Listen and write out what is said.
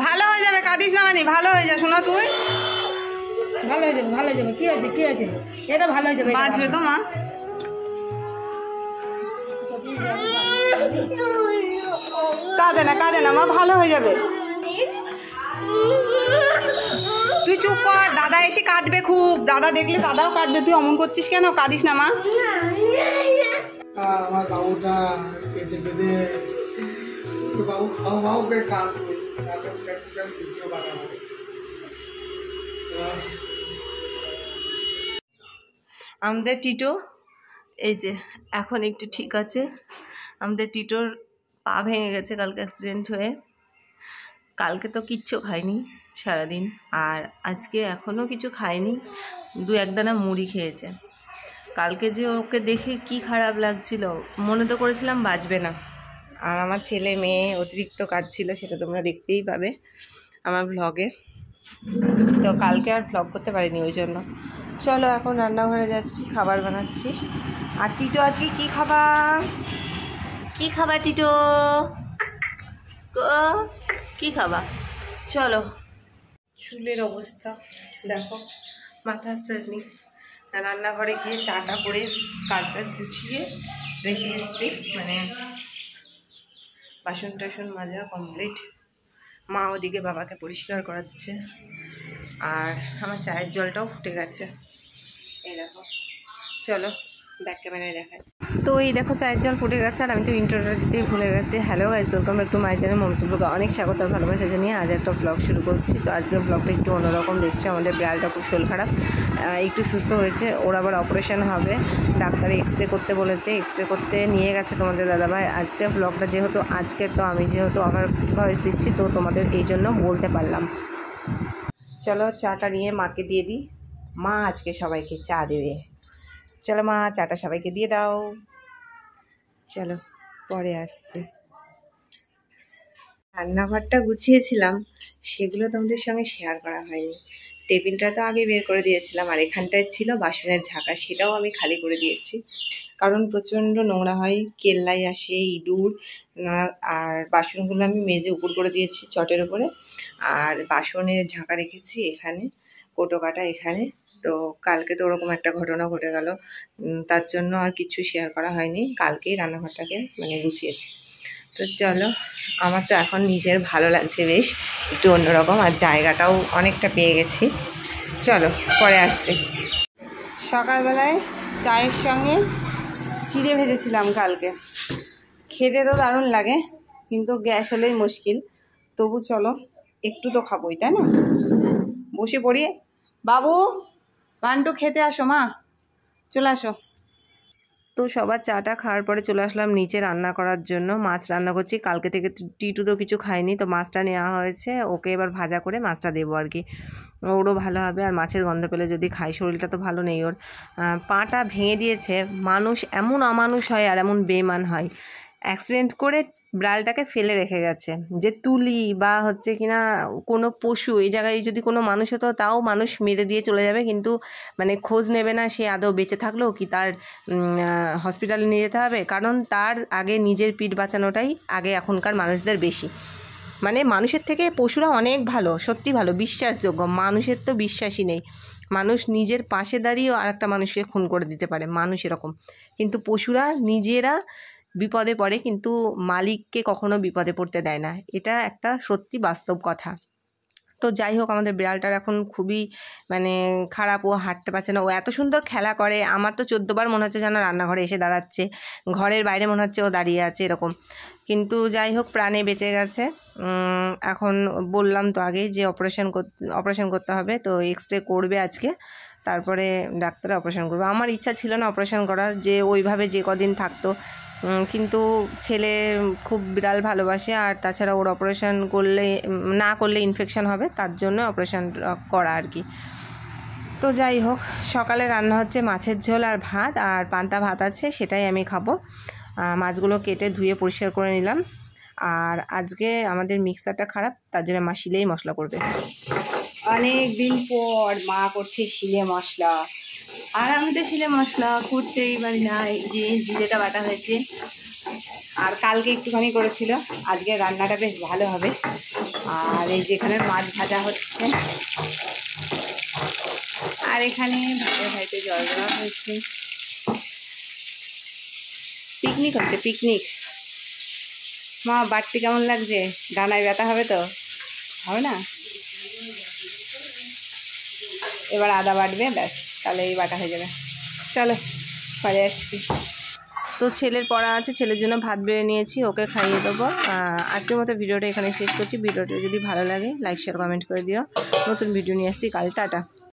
ভালো হয়ে যাবে, কাঁদিস না মানে, ভালো হয়ে যা শোনা তুই। ভালো হয়ে যাবে, ভালো হয়ে যাবে। কি হয়েছে, কি হয়েছে? এটা ভালো হয়ে যাবে, বাঁচবে তো মা। কাঁদে না, কাঁদে না মা, ভালো হয়ে যাবে। তুই চুপ কর, দাদা এসে কাঁদবে খুব, দাদা দেখলে দাদাও কাঁদবে, তুই অমন করছিস কেন? কাঁদিস না মা। আমার বাবুটা কেঁদে কেঁদে বাবু বাবু বাবু করে কাঁদবে, ভিডিও বানাবো। আমাদের টিটো এই যে এখন একটু ঠিক আছে। আমাদের টিটোর পা ভেঙে গেছে কালকে অ্যাক্সিডেন্ট হয়ে। কালকে তো কিচ্ছু খায়নি সারাদিন, আর আজকে এখনও কিছু খায়নি, দু একদানা মুড়ি খেয়েছে। কালকে যে ওকে দেখে কি খারাপ লাগছিল, মনে তো করেছিলাম বাঁচবে না। আর আমার ছেলে মেয়ে অতিরিক্ত কাজ ছিল, সেটা তোমরা দেখতেই পাবে আমার ব্লগে। তো কালকে আর ব্লগ করতে পারিনি ওই জন্য। চলো এখন রান্নাঘরে যাচ্ছি, খাবার বানাচ্ছি। আর টিটো আজকে কি খাবা, কি খাবা টিটো, কি খাবা? চলো। চুলের অবস্থা দেখো, মাথা আসতে নি। রান্নাঘরে গিয়ে চাটা করে কাজ টাজ গুছিয়ে রেখে এসছি, মানে বাসন টাসন মাজা কমপ্লিট। মা ওদিকে বাবাকে পরিষ্কার করাচ্ছে, আর আমার চায়ের জলটাও ফুটে গেছে। এই দেখো, চলো ব্যাক ক্যামেরায় দেখাই। তো এই দেখো চায়ের জল ফুটে গেছে, আর আমি তো ইন্ট্রোটা দিতেই ভুলে গেছি। Hello guys, welcome back to my channel Mamata ব্লগে। অনেক স্বাগত আর ভালোবাসা জানিয়ে আজ একটা ব্লগ শুরু করছি। তো আজকের ব্লগটা একটু অন্যরকম দেখছি। আমাদের বিড়ালটা খুব শরীর খারাপ, একটু সুস্থ হয়েছে, ওর আবার অপারেশন হবে, ডাক্তারে এক্সরে করতে বলেছে, এক্সরে করতে নিয়ে গেছে তোমাদের দাদাভাই। আজকে ব্লগটা যেহেতু আজকের, তো আমি যেহেতু আবার ভয়েস দিচ্ছি, তো তোমাদের এই জন্য বলতে পারলাম। চলো চাটা নিয়ে মাকে দিয়ে দিই, মা আজকে সবাইকে চা দেবে। চলো মা, চাটা সবাইকে দিয়ে দাও। চলো পরে আসছে। রান্নাঘরটা গুছিয়েছিলাম, সেগুলো তোমাদের সঙ্গে শেয়ার করা হয়নি। টেবিলটা তো আগে বের করে দিয়েছিলাম, আর এখানটায় ছিল বাসনের ঝাঁকা, সেটাও আমি খালি করে দিয়েছি, কারণ প্রচণ্ড নোংরা হয়, কেল্লাই আসে, ইঁদুর। আর বাসনগুলো আমি মেজে উপর করে দিয়েছি চটের উপরে, আর বাসনের ঝাঁকা রেখেছি এখানে, কোটো কাটা এখানে। তো কালকে তো ওরকম একটা ঘটনা ঘটে গেল, তার জন্য আর কিছু শেয়ার করা হয়নি। কালকেই রান্নাঘরটাকে মানে গুছিয়েছি। তো চলো, আমার তো এখন নিজের ভালো লাগছে বেশ, একটু অন্যরকম, আর জায়গাটাও অনেকটা পেয়ে গেছি। চলো পরে আসছি। সকালবেলায় চায়ের সঙ্গে চিড়ে ভেজেছিলাম কালকে, খেতে তো দারুণ লাগে, কিন্তু গ্যাস হলেই মুশকিল। তবু চলো একটু তো খাবোই, তাই না? বসে পড়ি। বাবু পান্টু খেতে আসো, মা চলে আসো। তো সবার চাটা খাওয়ার পরে চলে আসলাম নিচে রান্না করার জন্য। মাছ রান্না করছি, কালকে থেকে টিটু তো কিছু খায়নি, তো মাছটা নেওয়া হয়েছে, ওকে এবার ভাজা করে মাছটা দেবো আর কি, ওরও ভালো হবে। আর মাছের গন্ধ পেলে যদি খাই, শরীরটা তো ভালো নেই ওর। পাটা ভেঙে দিয়েছে। মানুষ এমন অমানুষ হয় আর এমন বেমান হয়, অ্যাক্সিডেন্ট করে বিড়ালটাকে ফেলে রেখে গেছে। যে তুলি বা হচ্ছে কিনা কোনো পশু, এই জায়গায় যদি কোনো মানুষ হতো তাও মানুষ মেরে দিয়ে চলে যাবে, কিন্তু মানে খোঁজ নেবে না সে আদৌ বেঁচে থাকলো কি, তার হসপিটালে নিয়ে যেতে হবে, কারণ তার আগে নিজের পিঠ বাঁচানোটাই আগে এখনকার মানুষদের বেশি। মানে মানুষের থেকে পশুরা অনেক ভালো, সত্যি ভালো, বিশ্বাসযোগ্য। মানুষের তো বিশ্বাসই নেই, মানুষ নিজের পাশে দাঁড়িয়েও আর একটা মানুষকে খুন করে দিতে পারে, মানুষ এরকম। কিন্তু পশুরা নিজেরা বিপদে পড়ে, কিন্তু মালিককে কখনো বিপদে পড়তে দেয় না, এটা একটা সত্যি বাস্তব কথা। তো যাই হোক, আমাদের বিড়ালটার এখন খুবই মানে খারাপ, ও হাঁটতে পারছে না। ও এত সুন্দর খেলা করে, আমার তো 14 বার মনে হচ্ছে যেন রান্নাঘরে এসে দাঁড়াচ্ছে, ঘরের বাইরে মনে হচ্ছে ও দাঁড়িয়ে আছে এরকম। কিন্তু যাই হোক, প্রাণে বেঁচে গেছে। এখন বললাম তো আগেই যে অপারেশন করতে হবে, তো এক্সরে করবে আজকে, তারপরে ডাক্তারে অপারেশন করবে। আমার ইচ্ছা ছিল না অপারেশন করার, যে ওইভাবে যে কদিন থাকতো, কিন্তু ছেলে খুব বিড়াল ভালোবাসে, আর তাছাড়া ওর অপারেশন না করলে ইনফেকশন হবে, তার জন্য অপারেশন করা আর কি। তো যাই হোক, সকালে রান্না হচ্ছে মাছের ঝোল আর ভাত, আর পান্তা ভাত আছে, সেটাই আমি খাবো। মাছগুলো কেটে ধুয়ে পরিষ্কার করে নিলাম। আর আজকে আমাদের মিক্সারটা খারাপ, তার জন্য মা শিলেই মশলা করবে। অনেক দিন পর মা করছে শিলে মশলা, আর আমি তো শিলে মশলা করতেই পারি না। এই যে জিরেটা বাটা হয়েছে, আর কালকে একটুখানি করেছিল, আজকে রান্নাটা বেশ ভালো হবে। আর এই যে এখানে মাছ ভাজা হচ্ছে, আর এখানে ভাতে ভাইতে জল দেওয়া হয়েছে। পিকনিক হচ্ছে, পিকনিক। মা বাড়তি কেমন লাগছে? ডানায় ব্যথা হবে তো? হবে না? এবার আদা বাটবে, ব্যাস তাহলে এই বাটা হয়ে যাবে। চলো পরে আসছি। তো ছেলের পড়া আছে, ছেলের জন্য ভাত বেড়ে নিয়েছি, ওকে খাইয়ে দেবো। আজকের মতো ভিডিওটা এখানে শেষ করছি। ভিডিওটা যদি ভালো লাগে লাইক শেয়ার কমেন্ট করে দিও। নতুন ভিডিও নিয়ে আসছি কাল। টাটা।